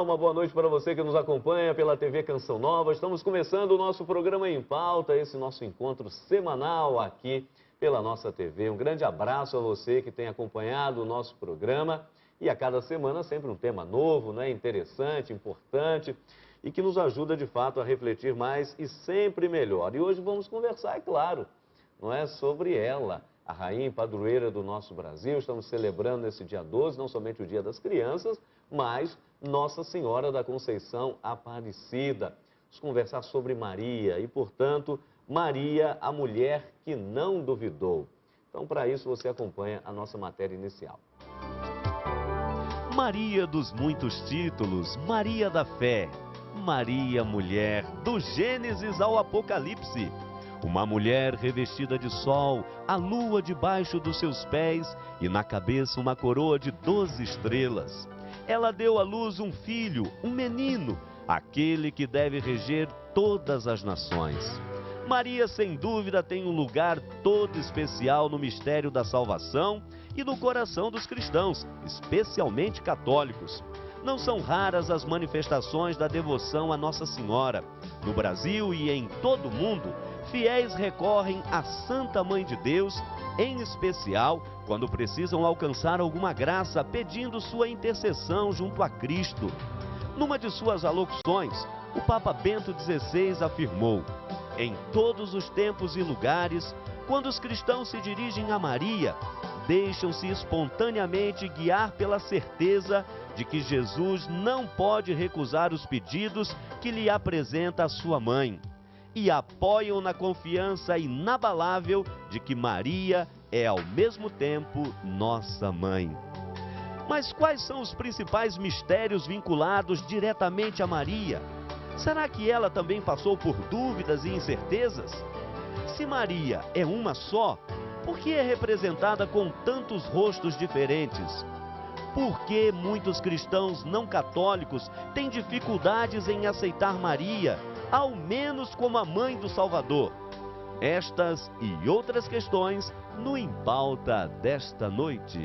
uma boa noite para você que nos acompanha pela TV Canção Nova. Estamos começando o nosso programa Em Pauta, esse nosso encontro semanal aqui pela nossa TV. Um grande abraço a você que tem acompanhado o nosso programa e a cada semana sempre um tema novo, né? Interessante, importante e que nos ajuda de fato a refletir mais e sempre melhor. E hoje vamos conversar, é claro, não é, sobre ela, a rainha e padroeira do nosso Brasil. Estamos celebrando nesse dia 12, não somente o Dia das Crianças, mas Nossa Senhora da Conceição Aparecida. Vamos conversar sobre Maria e, portanto, Maria, a mulher que não duvidou. Então, para isso, você acompanha a nossa matéria inicial. Maria dos muitos títulos, Maria da fé, Maria mulher, do Gênesis ao Apocalipse. Uma mulher revestida de sol, a lua debaixo dos seus pés e na cabeça uma coroa de 12 estrelas. Ela deu à luz um filho, um menino, aquele que deve reger todas as nações. Maria, sem dúvida, tem um lugar todo especial no mistério da salvação e no coração dos cristãos, especialmente católicos. Não são raras as manifestações da devoção a Nossa Senhora. No Brasil e em todo o mundo, fiéis recorrem à Santa Mãe de Deus, em especial quando precisam alcançar alguma graça, pedindo sua intercessão junto a Cristo. Numa de suas alocuções, o Papa Bento XVI afirmou: em todos os tempos e lugares, quando os cristãos se dirigem a Maria, deixam-se espontaneamente guiar pela certeza de que Jesus não pode recusar os pedidos que lhe apresenta a sua mãe, e apoiam na confiança inabalável de que Maria é ao mesmo tempo nossa mãe. Mas quais são os principais mistérios vinculados diretamente a Maria? Será que ela também passou por dúvidas e incertezas? Se Maria é uma só, por que é representada com tantos rostos diferentes? Por que muitos cristãos não católicos têm dificuldades em aceitar Maria, ao menos como a mãe do Salvador? Estas e outras questões no Em Pauta desta noite.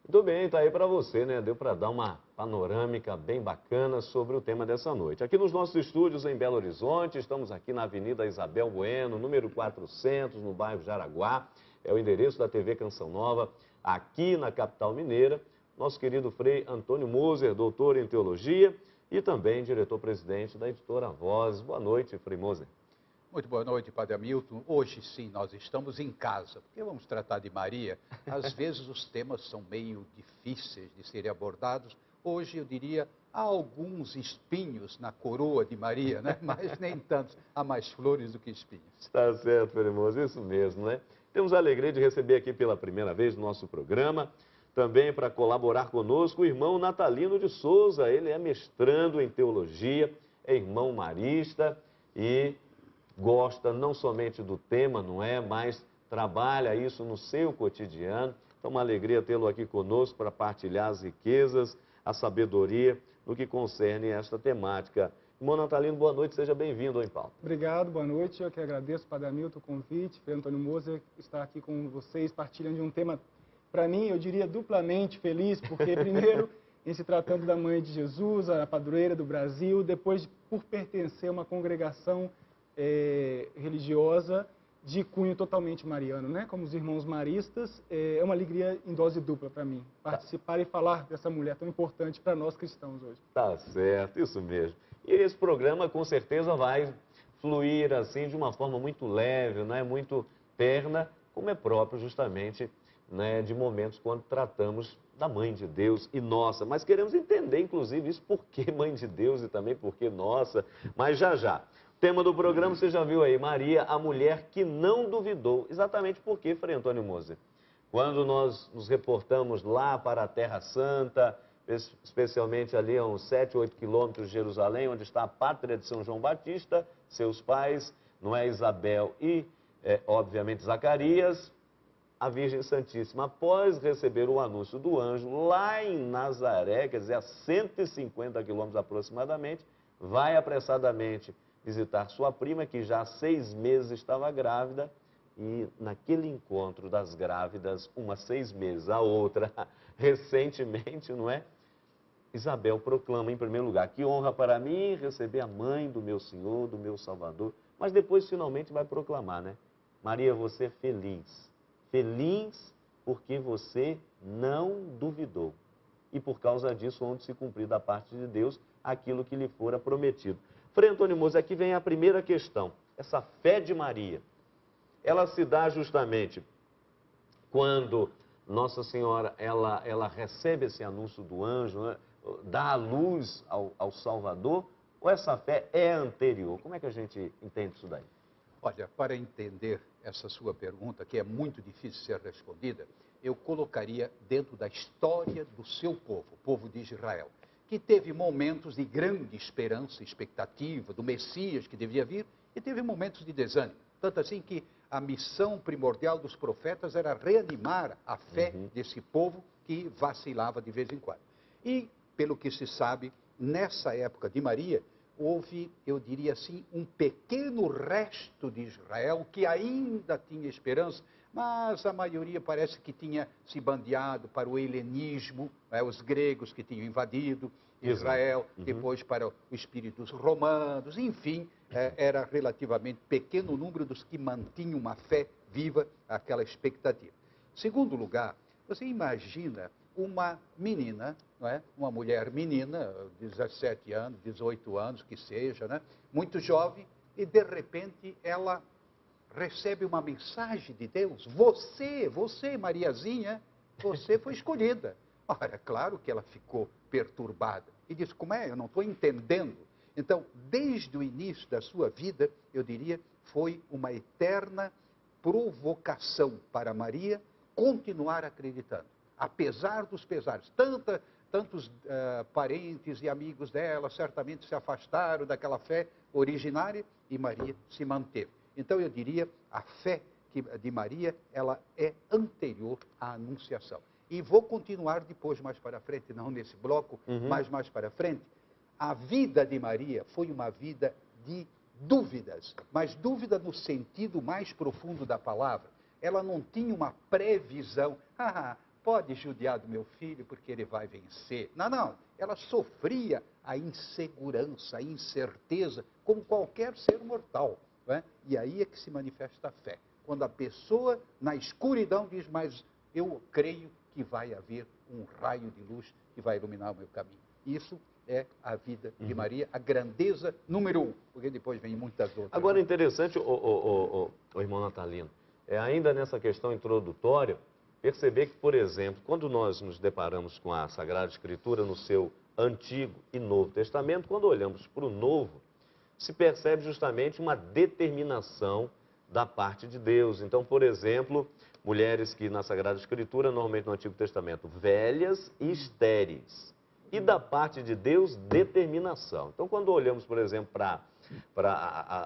Muito bem, tá aí para você, né? Deu para dar uma panorâmica bem bacana sobre o tema dessa noite. Aqui nos nossos estúdios em Belo Horizonte, estamos aqui na Avenida Isabel Bueno, número 400, no bairro Jaraguá. É o endereço da TV Canção Nova, aqui na capital mineira. Nosso querido Frei Antônio Moser, doutor em teologia e também diretor-presidente da editora Voz. Boa noite, Frei Moser. Muito boa noite, Padre Hamilton. Hoje sim, nós estamos em casa, porque vamos tratar de Maria. Às vezes os temas são meio difíceis de serem abordados. Hoje, eu diria, há alguns espinhos na coroa de Maria, né? Mas nem tantos. Há mais flores do que espinhos. Tá certo, Frei Moser, isso mesmo, né? Temos a alegria de receber aqui pela primeira vez no nosso programa, também para colaborar conosco, o irmão Natalino de Souza. Ele é mestrando em teologia, é irmão marista e gosta não somente do tema, não é, mas trabalha isso no seu cotidiano. Então, uma alegria tê-lo aqui conosco para partilhar as riquezas, a sabedoria no que concerne esta temática. Irmão Natalino, boa noite, seja bem-vindo ao Em Pauta. Obrigado, boa noite. Eu que agradeço, Padre Hamilton, o convite. Frei Antônio Moser estar aqui com vocês, partilhando de um tema, para mim, eu diria duplamente feliz, porque primeiro, em se tratando da Mãe de Jesus, a padroeira do Brasil, depois por pertencer a uma congregação religiosa de cunho totalmente mariano, né? Como os irmãos maristas, é uma alegria em dose dupla para mim, participar e falar dessa mulher tão importante para nós cristãos hoje. Tá certo, isso mesmo. E esse programa com certeza vai fluir assim de uma forma muito leve, não é muito terna, como é próprio justamente, né, de momentos quando tratamos da Mãe de Deus e nossa. Mas queremos entender, inclusive, isso, por que Mãe de Deus e também por que nossa, mas já já. Tema do programa, você já viu aí, Maria, a mulher que não duvidou. Exatamente porque, Frei Antônio Moser, quando nós nos reportamos lá para a Terra Santa, especialmente ali a uns 7, 8 quilômetros de Jerusalém, onde está a pátria de São João Batista, seus pais, não é, Isabel e, obviamente, Zacarias, a Virgem Santíssima, após receber o anúncio do anjo lá em Nazaré, quer dizer, a 150 quilômetros aproximadamente, vai apressadamente visitar sua prima, que já há 6 meses estava grávida, e naquele encontro das grávidas, uma 6 meses, a outra recentemente, não é? Isabel proclama em primeiro lugar: que honra para mim receber a mãe do meu Senhor, do meu Salvador. Mas depois finalmente vai proclamar, né? Maria, você é feliz. Feliz porque você não duvidou. E por causa disso, onde se cumprir da parte de Deus aquilo que lhe fora prometido. Frei Antônio Moser, aqui vem a primeira questão. Essa fé de Maria, ela se dá justamente quando Nossa Senhora, ela recebe esse anúncio do anjo, né? Dá a luz ao Salvador, ou essa fé é anterior? Como é que a gente entende isso daí? Olha, para entender essa sua pergunta, que é muito difícil ser respondida, eu colocaria dentro da história do seu povo, o povo de Israel, que teve momentos de grande esperança, expectativa do Messias que devia vir, e teve momentos de desânimo. Tanto assim que a missão primordial dos profetas era reanimar a fé desse povo que vacilava de vez em quando. E, pelo que se sabe, nessa época de Maria, houve, eu diria assim, um pequeno resto de Israel que ainda tinha esperança, mas a maioria parece que tinha se bandeado para o helenismo, os gregos que tinham invadido Israel, depois para os espíritos romanos, enfim, era relativamente pequeno o número dos que mantinham uma fé viva, aquela expectativa. Segundo lugar, você imagina uma menina, não é? Uma mulher menina, 17 anos, 18 anos, que seja, né? Muito jovem, e de repente ela recebe uma mensagem de Deus. Você, Mariazinha, você foi escolhida. Ora, claro que ela ficou perturbada e disse: como é? Eu não estou entendendo. Então, desde o início da sua vida, eu diria, foi uma eterna provocação para Maria continuar acreditando. Apesar dos pesares, tantos parentes e amigos dela certamente se afastaram daquela fé originária e Maria se manteve. Então eu diria, a fé de Maria, ela é anterior à Anunciação. E vou continuar depois, mais para frente, não nesse bloco, mas mais para frente. A vida de Maria foi uma vida de dúvidas, mas dúvida no sentido mais profundo da palavra. Ela não tinha uma previsão. Pode judiar do meu filho porque ele vai vencer. Não. Ela sofria a insegurança, a incerteza, como qualquer ser mortal. Não é? E aí é que se manifesta a fé. Quando a pessoa, na escuridão, diz: mas eu creio que vai haver um raio de luz que vai iluminar o meu caminho. Isso é a vida de Maria, a grandeza número 1, porque depois vem muitas outras. Agora, interessante, o irmão Natalino, ainda nessa questão introdutória, perceber que, por exemplo, quando nós nos deparamos com a Sagrada Escritura no seu Antigo e Novo Testamento, quando olhamos para o Novo, se percebe justamente uma determinação da parte de Deus. Então, por exemplo, mulheres que na Sagrada Escritura, normalmente no Antigo Testamento, velhas e estéreis. E da parte de Deus, determinação. Então, quando olhamos, por exemplo, para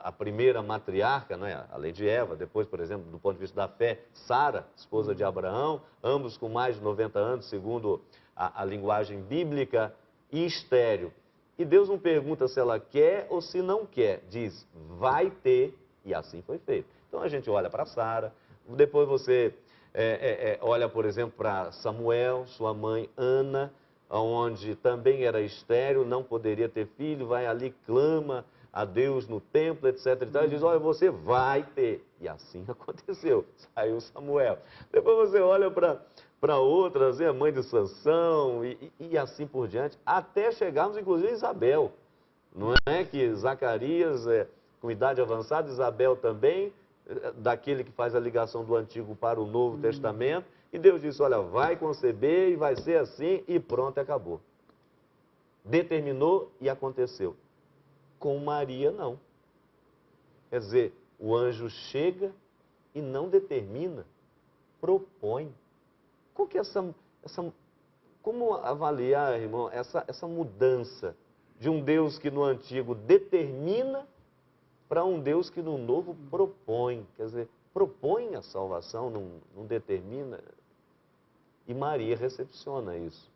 a primeira matriarca, né, a lei de Eva, depois, por exemplo, do ponto de vista da fé, Sara, esposa de Abraão, ambos com mais de 90 anos, segundo a linguagem bíblica, e estéril. E Deus não pergunta se ela quer ou se não quer, diz: vai ter, e assim foi feito. Então a gente olha para Sara, depois você olha, por exemplo, para Samuel, sua mãe Ana, onde também era estéril, não poderia ter filho, vai ali, clama a Deus no templo, etc. E diz: olha, você vai ter. E assim aconteceu, saiu Samuel. Depois você olha para outras, a mãe de Sansão, e assim por diante, até chegarmos, inclusive, a Isabel. Não é que Zacarias, com idade avançada, Isabel também, daquele que faz a ligação do Antigo para o Novo Testamento, e Deus disse: olha, vai conceber e vai ser assim, e pronto, acabou. Determinou e aconteceu. Com Maria, não. Quer dizer, o anjo chega e não determina, propõe. Qual que é como avaliar, irmão, essa mudança de um Deus que no Antigo determina para um Deus que no Novo propõe? Quer dizer, propõe a salvação, não determina. E Maria recepciona isso.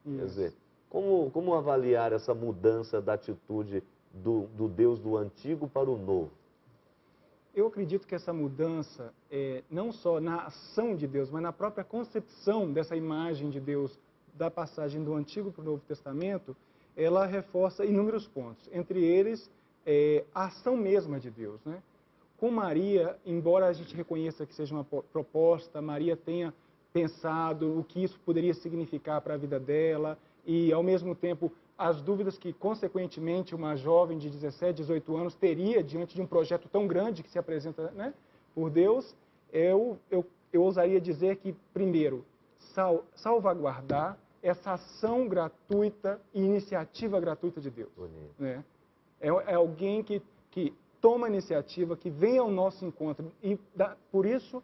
Quer dizer, como avaliar essa mudança da atitude do Deus do Antigo para o Novo? Eu acredito que essa mudança, não só na ação de Deus, mas na própria concepção dessa imagem de Deus da passagem do Antigo para o Novo Testamento, ela reforça inúmeros pontos, entre eles a ação mesma de Deus, né? Com Maria, embora a gente reconheça que seja uma proposta, Maria tenha pensado o que isso poderia significar para a vida dela e, ao mesmo tempo, as dúvidas que, consequentemente, uma jovem de 17, 18 anos teria diante de um projeto tão grande que se apresenta, né, por Deus, eu ousaria dizer que, primeiro, salvaguardar essa ação gratuita e iniciativa gratuita de Deus. Né? É alguém que toma a iniciativa, que vem ao nosso encontro. E por isso,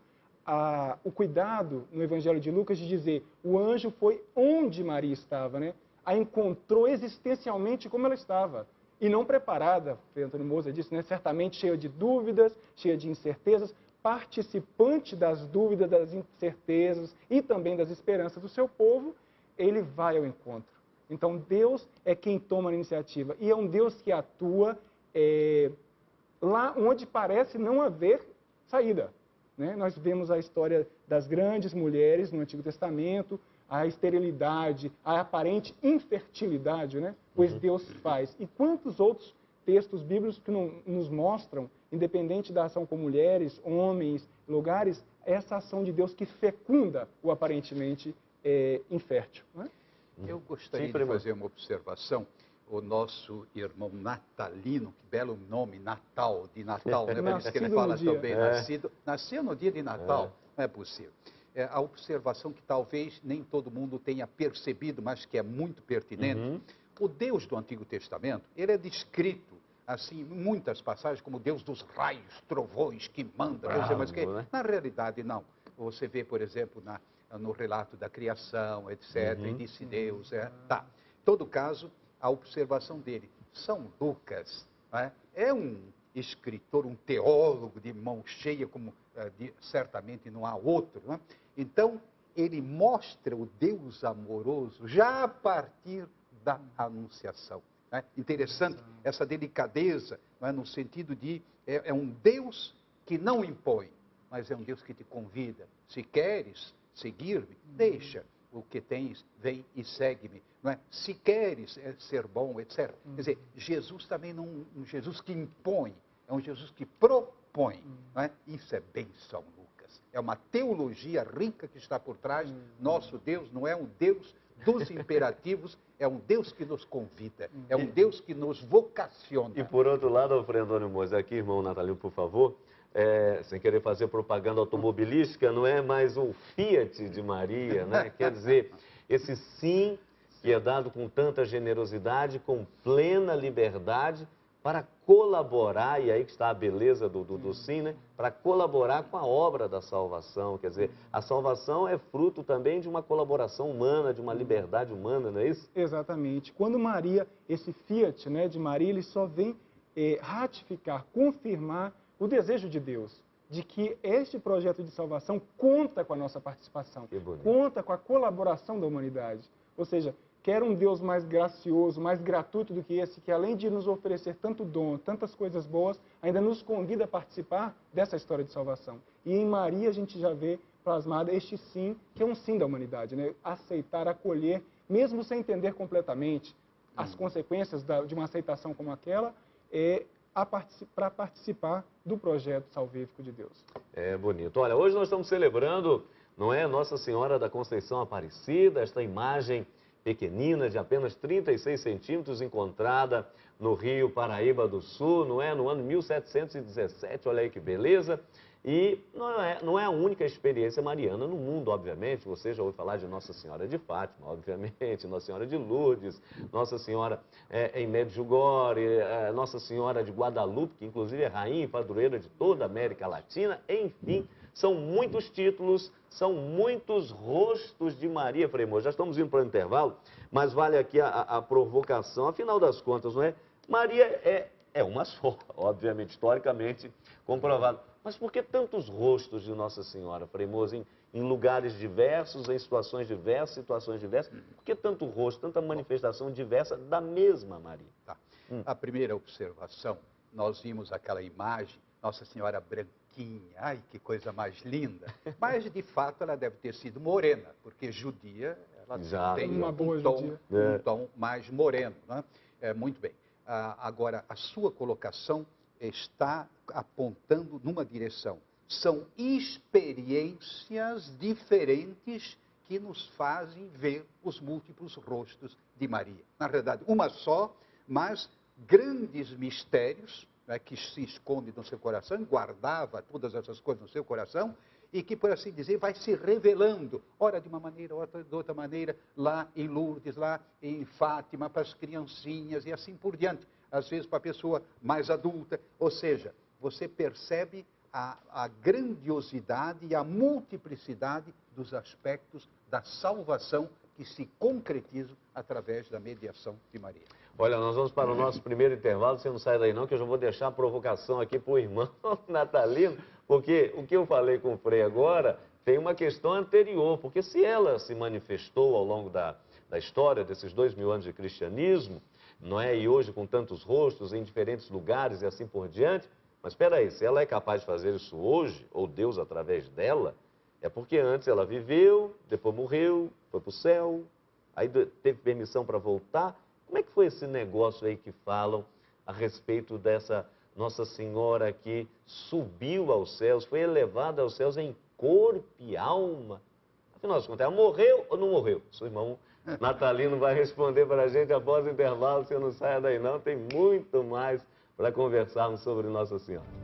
o cuidado no Evangelho de Lucas de dizer o anjo foi onde Maria estava, né? A encontrou existencialmente como ela estava. E não preparada, Antônio Moser disse, né? Certamente cheia de dúvidas, cheia de incertezas, participante das dúvidas, das incertezas e também das esperanças do seu povo, ele vai ao encontro. Então, Deus é quem toma a iniciativa. E é um Deus que atua lá onde parece não haver saída. Né? Nós vemos a história das grandes mulheres no Antigo Testamento, a esterilidade, a aparente infertilidade, né? Pois Deus faz. E quantos outros textos bíblicos que nos mostram, independente da ação com mulheres, homens, lugares, essa ação de Deus que fecunda o aparentemente infértil. Né? Eu gostaria de fazer uma observação. O nosso irmão Natalino, que belo nome, Natal, de Natal, né? Por isso que ele fala também, nasceu no dia de Natal, não é possível. A observação que talvez nem todo mundo tenha percebido, mas que é muito pertinente. O Deus do Antigo Testamento, ele é descrito, assim, em muitas passagens, como Deus dos raios, trovões, que manda, Deus é mais que... Na realidade, não. Você vê, por exemplo, no relato da criação, etc., e disse Deus, tá. Em todo caso, a observação dele. São Lucas é um escritor, um teólogo de mão cheia, como certamente não há outro. Né? Então, ele mostra o Deus amoroso já a partir da Anunciação. Né? Interessante essa delicadeza, no sentido de é um Deus que não impõe, mas é um Deus que te convida. Se queres seguir-me, deixa o que tens, vem e segue-me. Não é? Se queres ser bom, etc. Quer dizer, Jesus também não é um Jesus que impõe, é um Jesus que propõe. Não é? Isso é bem São Lucas. É uma teologia rica que está por trás. Nosso Deus não é um Deus dos imperativos, é um Deus que nos convida, é um Deus que nos vocaciona. E por outro lado, Alfredo Antônio Moser, aqui, irmão Natalino, por favor, sem querer fazer propaganda automobilística, não é mais o Fiat de Maria, né? Quer dizer, esse sim que é dado com tanta generosidade, com plena liberdade, para colaborar, e aí que está a beleza do sim, né? Para colaborar com a obra da salvação. Quer dizer, a salvação é fruto também de uma colaboração humana, de uma liberdade humana, não é isso? Exatamente. Quando Maria, esse Fiat, né, de Maria, ele só vem ratificar, confirmar o desejo de Deus, de que este projeto de salvação conta com a nossa participação, conta com a colaboração da humanidade. Ou seja, quer um Deus mais gracioso, mais gratuito do que esse, que além de nos oferecer tanto dom, tantas coisas boas, ainda nos convida a participar dessa história de salvação. E em Maria a gente já vê plasmado este sim, que é um sim da humanidade, né? Aceitar, acolher, mesmo sem entender completamente as consequências de uma aceitação como aquela, para participar do projeto salvífico de Deus. É bonito. Olha, hoje nós estamos celebrando, não é, Nossa Senhora da Conceição Aparecida, esta imagem pequenina de apenas 36 centímetros, encontrada no Rio Paraíba do Sul, não é, no ano 1717, olha aí que beleza. E não é a única experiência mariana no mundo, obviamente. Você já ouviu falar de Nossa Senhora de Fátima, obviamente, Nossa Senhora de Lourdes, Nossa Senhora em Medjugorje, Nossa Senhora de Guadalupe, que inclusive é rainha e padroeira de toda a América Latina. Enfim, são muitos títulos, são muitos rostos de Maria, Frei Moser. Já estamos indo para o intervalo, mas vale aqui a provocação. Afinal das contas, não é? Maria é uma só, obviamente, historicamente comprovado. Mas por que tantos rostos de Nossa Senhora, Frei Moser, em lugares diversos, em situações diversas? Por que tanto rosto, tanta manifestação diversa da mesma Maria? Tá. A primeira observação, nós vimos aquela imagem, Nossa Senhora branquinha, ai que coisa mais linda. Mas, de fato, ela deve ter sido morena, porque judia, Ela Já. tem Uma boa judia. um tom mais moreno. Né? Muito bem. Agora, a sua colocação está apontando numa direção. São experiências diferentes que nos fazem ver os múltiplos rostos de Maria. Na verdade, uma só, mas grandes mistérios, né, que se esconde no seu coração, guardava todas essas coisas no seu coração, e que, por assim dizer, vai se revelando, ora de uma maneira, ora de outra maneira, lá em Lourdes, lá em Fátima, para as criancinhas e assim por diante. Às vezes para a pessoa mais adulta. Ou seja, você percebe a grandiosidade e a multiplicidade dos aspectos da salvação que se concretizam através da mediação de Maria. Olha, nós vamos para o nosso primeiro intervalo, você não sai daí não, que eu já vou deixar a provocação aqui para o irmão Natalino, porque o que eu falei com o Frei agora tem uma questão anterior, porque se ela se manifestou ao longo da história desses 2000 anos de cristianismo, não é? E hoje com tantos rostos em diferentes lugares e assim por diante, mas espera aí, se ela é capaz de fazer isso hoje, ou Deus através dela, é porque antes ela viveu, depois morreu, foi para o céu, aí teve permissão para voltar. Como é que foi esse negócio aí que falam a respeito dessa Nossa Senhora que subiu aos céus, foi elevada aos céus em corpo e alma? Afinal de contas, ela morreu ou não morreu? Seu irmão Natalino vai responder para a gente após o intervalo. Você não saia daí não, tem muito mais para conversarmos sobre Nossa Senhora.